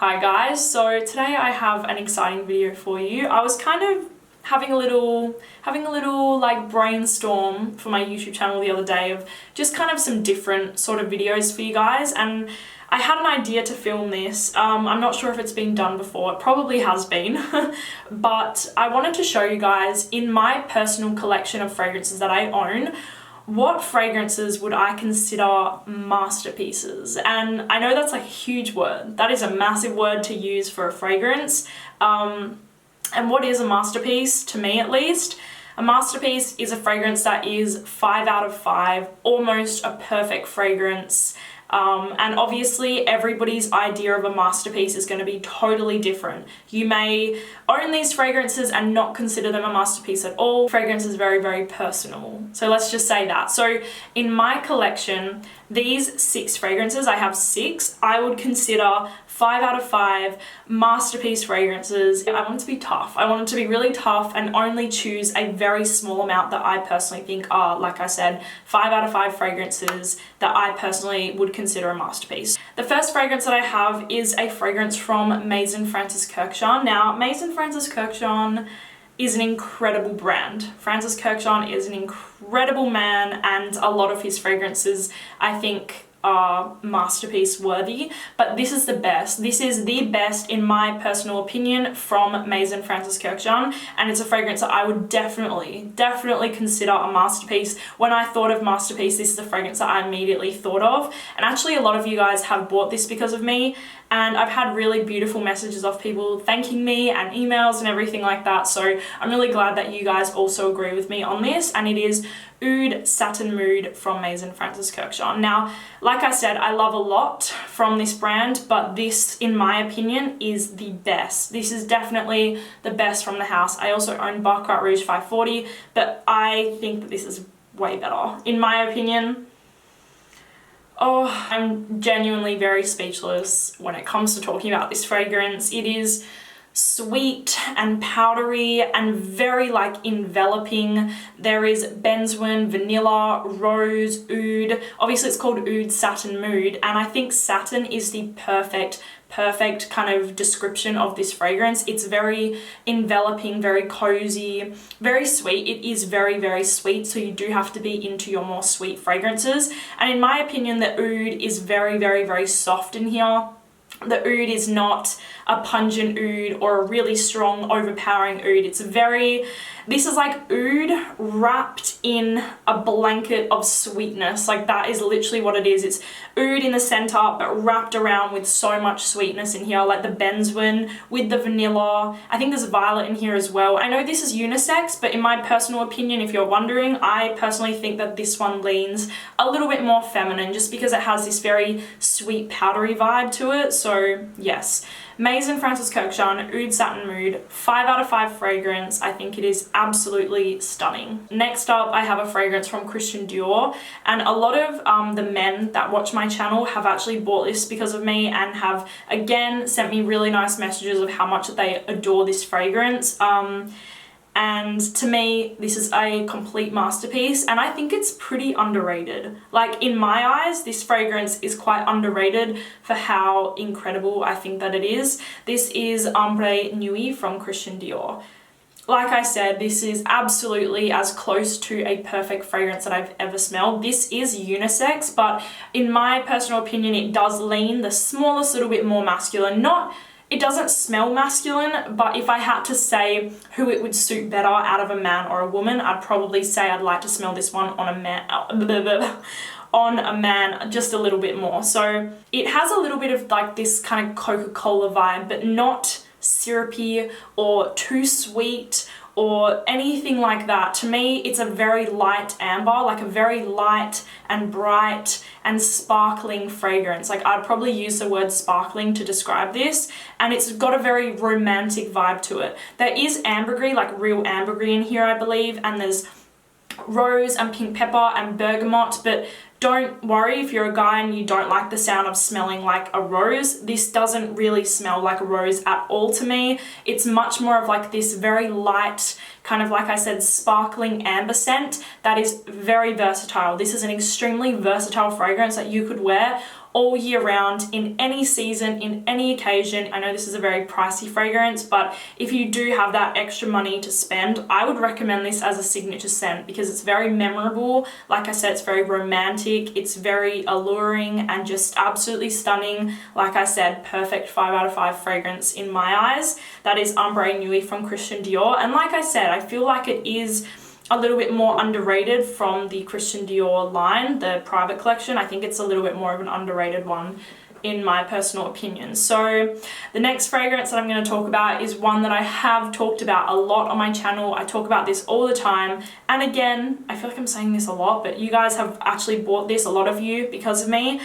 Hi guys, so today I have an exciting video for you. I was kind of having a little like brainstorm for my YouTube channel the other day of just kind of some different sort of videos for you guys, and I had an idea to film this. I'm not sure if it's been done before, it probably has been, but I wanted to show you guys in my personal collection of fragrances that I own, what fragrances would I consider masterpieces? And I know that's like a huge word. That is a massive word to use for a fragrance. And what is a masterpiece, to me at least? A masterpiece is a fragrance that is 5 out of 5, almost a perfect fragrance. And obviously everybody's idea of a masterpiece is going to be totally different. You may own these fragrances and not consider them a masterpiece at all. Fragrance is very, very personal. So let's just say that. So in my collection, these 6 fragrances, I have 6, I would consider 5 out of 5 masterpiece fragrances. I want it to be tough. I want it to be really tough and only choose a very small amount that I personally think are, like I said, 5 out of 5 fragrances that I personally would consider a masterpiece. The first fragrance that I have is a fragrance from Maison Francis Kurkdjian. Now, Maison Francis Kurkdjian is an incredible brand. Francis Kurkdjian is an incredible man, and a lot of his fragrances, I think, are masterpiece worthy, but this is the best. This is the best in my personal opinion from Maison Francis Kurkdjian, and it's a fragrance that I would definitely consider a masterpiece. When I thought of masterpiece, this is a fragrance that I immediately thought of, and actually a lot of you guys have bought this because of me, and I've had really beautiful messages of people thanking me and emails and everything like that, so I'm really glad that you guys also agree with me on this, and it is Oud Satin Mood from Maison Francis Kurkdjian. Now, like I said, I love a lot from this brand, but this, in my opinion, is the best. This is definitely the best from the house. I also own Baccarat Rouge 540, but I think that this is way better, in my opinion. Oh, I'm genuinely very speechless when it comes to talking about this fragrance. It is sweet and powdery and very like enveloping. There is benzoin, vanilla, rose, oud. Obviously it's called Oud Satin Mood, and I think satin is the perfect kind of description of this fragrance. It's very enveloping, very cozy, very sweet. It is very, very sweet, so you do have to be into your more sweet fragrances. And in my opinion, the oud is very, very, very soft in here. The oud is not a pungent oud or a really strong, overpowering oud. This is like oud wrapped in a blanket of sweetness. Like, that is literally what it is. It's oud in the center, but wrapped around with so much sweetness in here, like the benzoin with the vanilla. I think there's violet in here as well. I know this is unisex, but in my personal opinion, if you're wondering, I personally think that this one leans a little bit more feminine just because it has this very sweet, powdery vibe to it. So yes, Maison Francis Kurkdjian Oud Satin Mood, 5 out of 5 fragrance. I think it is absolutely stunning. Next up, I have a fragrance from Christian Dior, and a lot of the men that watch my channel have actually bought this because of me and have again sent me really nice messages of how much they adore this fragrance. And to me, this is a complete masterpiece, and I think it's pretty underrated. Like, in my eyes, this fragrance is quite underrated for how incredible I think that it is. This is Ambre Nuit from Christian Dior. Like I said, this is absolutely as close to a perfect fragrance that I've ever smelled. This is unisex, but in my personal opinion, it does lean the smallest little bit more masculine. It doesn't smell masculine, but if I had to say who it would suit better out of a man or a woman, I'd probably say I'd like to smell this one on a man just a little bit more. So it has a little bit of like this kind of Coca-Cola vibe, but not syrupy or too sweet or anything like that. To me, it's a very light amber, like a very light and bright and sparkling fragrance. Like, I'd probably use the word sparkling to describe this, and it's got a very romantic vibe to it. There is ambergris, like real ambergris in here, I believe, and there's rose and pink pepper and bergamot, but don't worry if you're a guy and you don't like the sound of smelling like a rose. This doesn't really smell like a rose at all to me. It's much more of like this very light, kind of, like I said, sparkling amber scent that is very versatile. This is an extremely versatile fragrance that you could wear all year round, in any season, in any occasion. I know this is a very pricey fragrance, but if you do have that extra money to spend, I would recommend this as a signature scent because it's very memorable. Like I said, it's very romantic, it's very alluring and just absolutely stunning. Like I said, perfect 5 out of 5 fragrance in my eyes. That is Ombre Nuit from Christian Dior. And like I said, I feel like it is a little bit more underrated from the Christian Dior line, the private collection. I think it's a little bit more of an underrated one in my personal opinion. So the next fragrance that I'm going to talk about is one that I have talked about a lot on my channel. I talk about this all the time. And again, I feel like I'm saying this a lot, but you guys have actually bought this, a lot of you, because of me.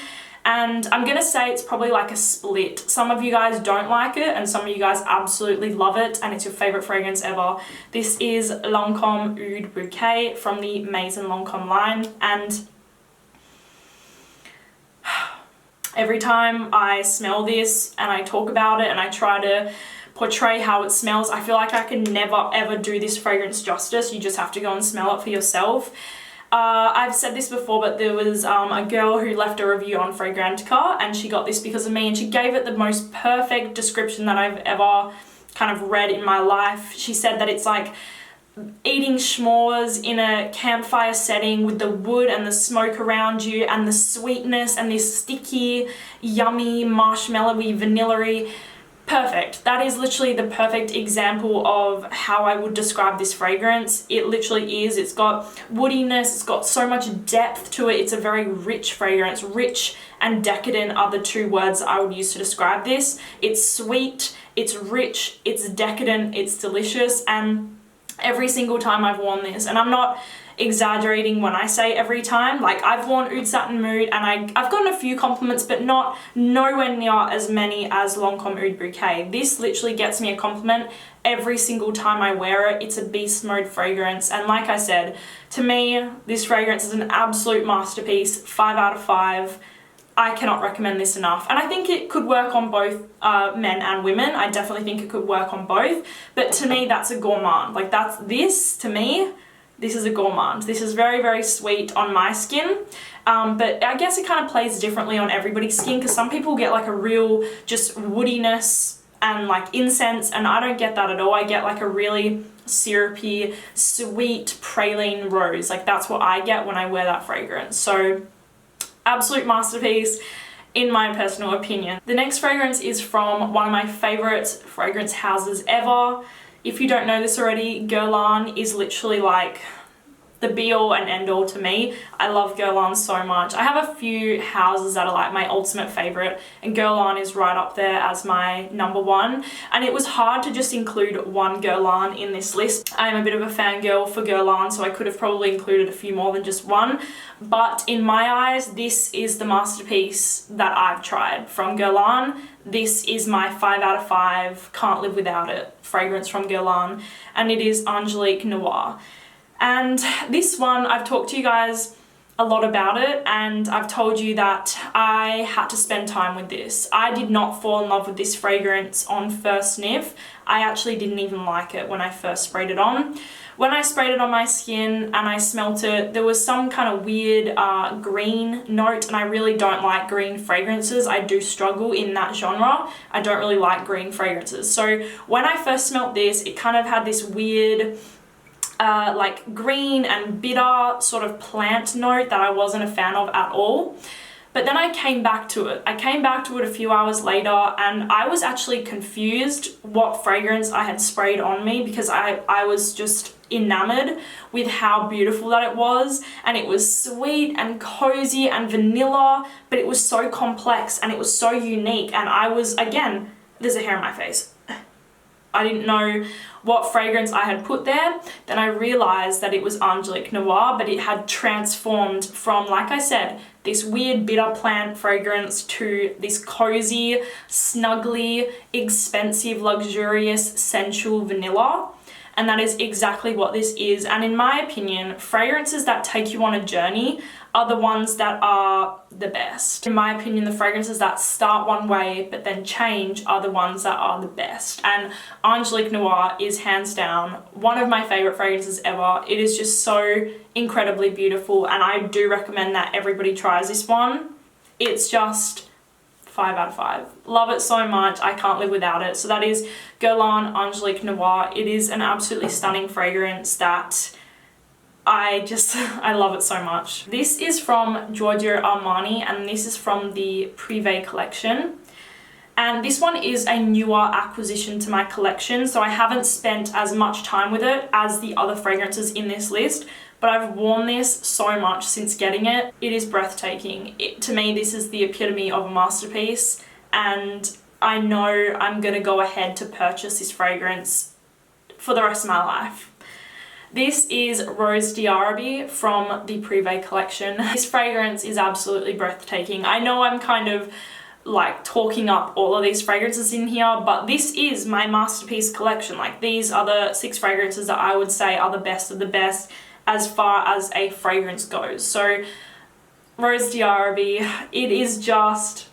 And I'm gonna say it's probably like a split. Some of you guys don't like it and some of you guys absolutely love it and it's your favorite fragrance ever. This is Lancome Oud Bouquet from the Maison Lancome line. And every time I smell this and I talk about it and I try to portray how it smells, I feel like I can never ever do this fragrance justice. You just have to go and smell it for yourself. I've said this before, but there was a girl who left a review on Fragrantica and she got this because of me and she gave it the most perfect description that I've ever kind of read in my life. She said that it's like eating s'mores in a campfire setting with the wood and the smoke around you and the sweetness and this sticky, yummy, marshmallowy, vanilla-y. Perfect. That is literally the perfect example of how I would describe this fragrance. It literally is. It's got woodiness, it's got so much depth to it. It's a very rich fragrance. Rich and decadent are the two words I would use to describe this. It's sweet, it's rich, it's decadent, it's delicious, and every single time I've worn this, and I'm not exaggerating when I say every time, like I've worn Oud Satin Mood and I've gotten a few compliments, but nowhere near as many as Lancome Oud Bouquet. This literally gets me a compliment every single time I wear it. It's a beast mode fragrance, and like I said, to me this fragrance is an absolute masterpiece. 5 out of 5. I cannot recommend this enough, and I think it could work on both men and women. I definitely think it could work on both, but to me that's a gourmand. Like to me this is a gourmand. This is very, very sweet on my skin, but I guess it kind of plays differently on everybody's skin because some people get like a real just woodiness and like incense, and I don't get that at all. I get like a really syrupy, sweet praline rose. Like that's what I get when I wear that fragrance. So absolute masterpiece in my personal opinion. The next fragrance is from one of my favorite fragrance houses ever. If you don't know this already, Guerlain is literally like the be all and end all to me. I love Guerlain so much. I have a few houses that are like my ultimate favorite, and Guerlain is right up there as my number one. And it was hard to just include one Guerlain in this list. I am a bit of a fangirl for Guerlain, so I could have probably included a few more than just one. But in my eyes, this is the masterpiece that I've tried from Guerlain. This is my 5 out of 5, can't live without it, fragrance from Guerlain, and it is Angelique Noir. And this one, I've talked to you guys a lot about it, and I've told you that I had to spend time with this. I did not fall in love with this fragrance on first sniff. I actually didn't even like it when I first sprayed it on. When I sprayed it on my skin and I smelt it, there was some kind of weird green note, and I really don't like green fragrances. I do struggle in that genre. I don't really like green fragrances. So when I first smelt this, it kind of had this weird like green and bitter sort of plant note that I wasn't a fan of at all. But then I came back to it. I came back to it a few hours later and I was actually confused what fragrance I had sprayed on me, because I was just enamored with how beautiful that it was, and it was sweet and cozy and vanilla, but it was so complex and it was so unique, and I was, again, there's a hair in my face. I didn't know what fragrance I had put there. Then I realized that it was Angelique Noir, but it had transformed from, like I said, this weird bitter plant fragrance to this cozy, snuggly, expensive, luxurious, sensual vanilla. And that is exactly what this is. And in my opinion, fragrances that take you on a journey are the ones that are the best. In my opinion, the fragrances that start one way but then change are the ones that are the best. And Angelique Noir is hands down one of my favorite fragrances ever. It is just so incredibly beautiful, and I do recommend that everybody tries this one. It's just 5 out of 5. Love it so much. I can't live without it. So that is Guerlain Angelique Noir. It is an absolutely stunning fragrance that I love it so much. This is from Giorgio Armani, and this is from the Prive collection. And this one is a newer acquisition to my collection, so I haven't spent as much time with it as the other fragrances in this list, but I've worn this so much since getting it. It is breathtaking. To me, this is the epitome of a masterpiece, and I know I'm gonna go ahead to purchase this fragrance for the rest of my life. This is Rose d'Araby from the Prive collection. This fragrance is absolutely breathtaking. I know I'm kind of like talking up all of these fragrances in here, but this is my masterpiece collection. Like, these are the 6 fragrances that I would say are the best of the best as far as a fragrance goes. So Rose d'Araby, it is just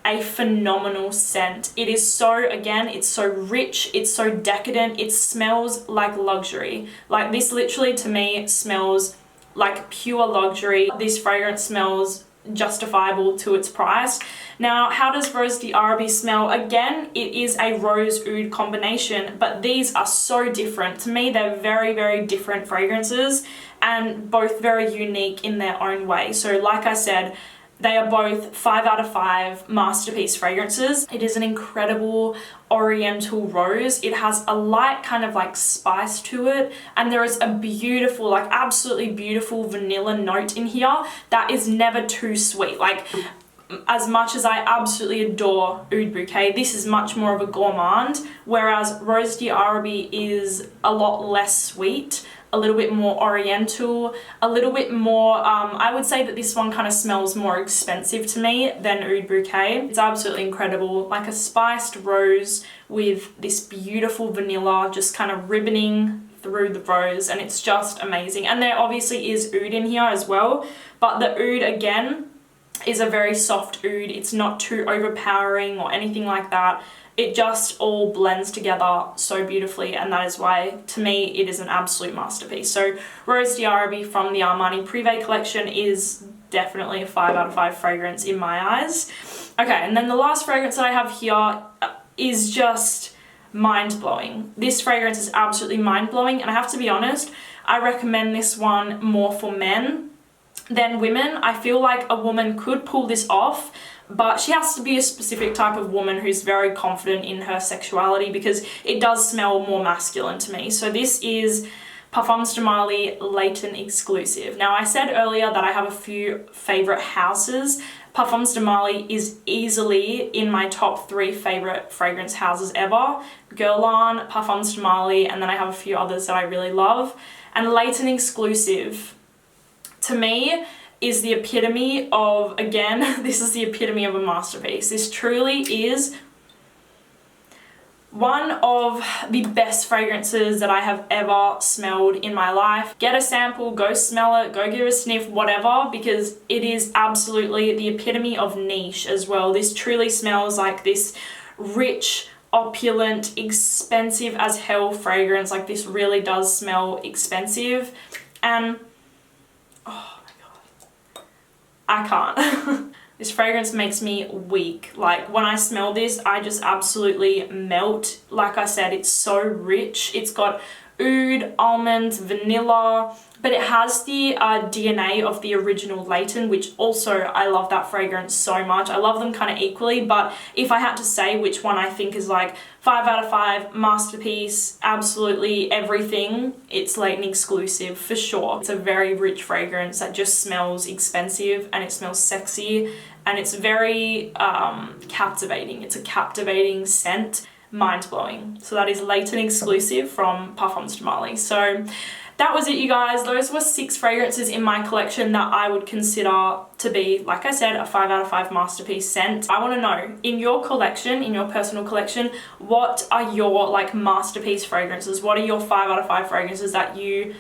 a phenomenal scent. It is so, again, it's so rich, it's so decadent, it smells like luxury. Like, this literally to me smells like pure luxury. This fragrance smells justifiable to its price. Now, how does Rose d'Araby smell? Again, it is a rose oud combination, but these are so different. To me, they're very, very different fragrances and both very unique in their own way. So like I said, they are both 5 out of 5 masterpiece fragrances. It is an incredible oriental rose. It has a light kind of like spice to it, and there is a beautiful, like absolutely beautiful vanilla note in here that is never too sweet. Like, as much as I absolutely adore Oud Bouquet, this is much more of a gourmand, whereas Rose d'Araby is a lot less sweet, a little bit more oriental, a little bit more, I would say that this one kind of smells more expensive to me than Oud Bouquet. It's absolutely incredible, like a spiced rose with this beautiful vanilla just kind of ribboning through the rose, and it's just amazing. And there obviously is oud in here as well, but the oud again is a very soft oud. It's not too overpowering or anything like that. It just all blends together so beautifully, and that is why, to me, it is an absolute masterpiece. So Rose d'Araby from the Armani Prive collection is definitely a 5 out of 5 fragrance in my eyes. Okay, and then the last fragrance that I have here is just mind-blowing. This fragrance is absolutely mind-blowing, and I have to be honest, I recommend this one more for men than women. I feel like a woman could pull this off, but she has to be a specific type of woman who's very confident in her sexuality, because it does smell more masculine to me. So this is Parfums de Marly Layton exclusive. Now, I said earlier that I have a few favorite houses. Parfums de Marly is easily in my top 3 favorite fragrance houses ever. Guerlain, Parfums de Marly, and then I have a few others that I really love. And Layton exclusive, to me, is the epitome of, again, this is the epitome of a masterpiece. This truly is one of the best fragrances that I have ever smelled in my life. Get a sample, go smell it, go give it a sniff, whatever, because it is absolutely the epitome of niche as well. This truly smells like this rich, opulent, expensive as hell fragrance. Like, this really does smell expensive, and oh, I can't. This fragrance makes me weak. Like, when I smell this, I just absolutely melt. Like I said, it's so rich. It's got oud, almond, vanilla, but it has the DNA of the original Layton, which also, I love that fragrance so much. I love them kind of equally, but if I had to say which one I think is like 5 out of 5, masterpiece, absolutely everything, it's Layton exclusive for sure. It's a very rich fragrance that just smells expensive, and it smells sexy, and it's very captivating. It's a captivating scent, mind-blowing. So that is Layton exclusive from Parfums de Marly. So that was it, you guys. Those were 6 fragrances in my collection that I would consider to be, like I said, a 5 out of 5 masterpiece scent. I want to know, in your collection, in your personal collection, what are your like masterpiece fragrances? What are your 5 out of 5 fragrances that you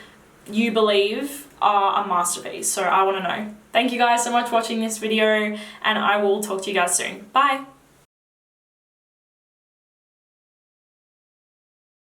believe are a masterpiece? So I want to know. Thank you guys so much for watching this video, and I will talk to you guys soon. Bye!